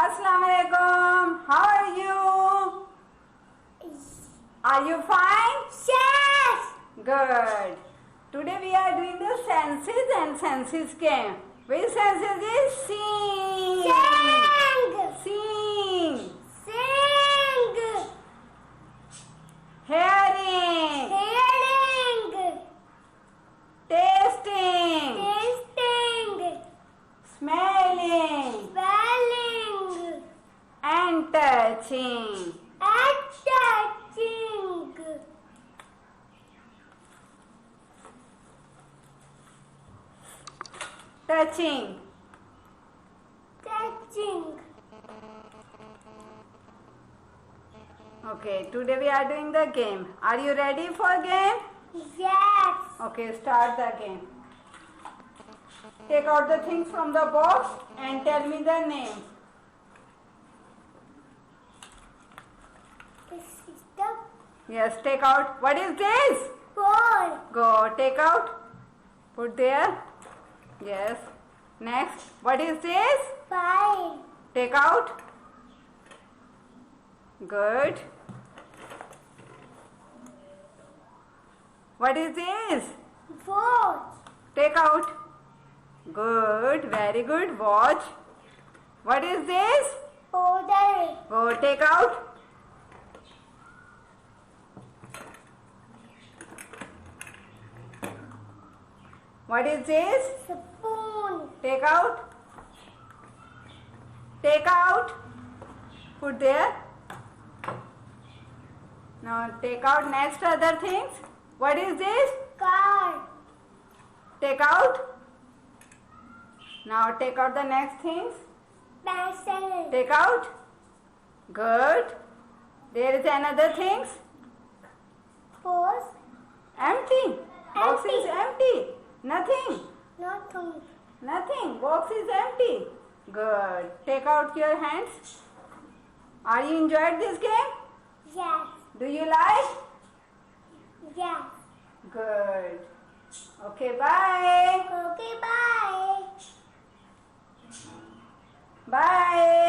Assalamu alaikum. How are you? Are you fine? Yes. Good. Today we are doing the senses and senses game. Which senses is seeing? Sing. Seeing. Sing. Hearing. Hearing. Tasting. Tasting. Smelling. Smelling. And touching. And touching. Touching. Touching. Okay, today we are doing the game. Are you ready for game? Yes. Okay, start the game. Take out the things from the box and tell me the names. This is the Yes, take out. What is this? ball. Go, take out. Put there. Yes. Next. What is this? Fine. Take out. Good. What is this? Watch. Take out. Good. Very good. Watch. What is this? Order. Go, take out. What is this? Spoon. Take out. Take out. Put there. Now take out next other things. What is this? Car. Take out. Now take out the next things. Pencil. Take out. Good. There is another things. Pose. Empty. Box is empty. Nothing. Nothing. Nothing. Box is empty. Good. Take out your hands. Are you enjoyed this game? Yes. Do you like? Yes. Good. Okay, bye. Okay, bye. Bye.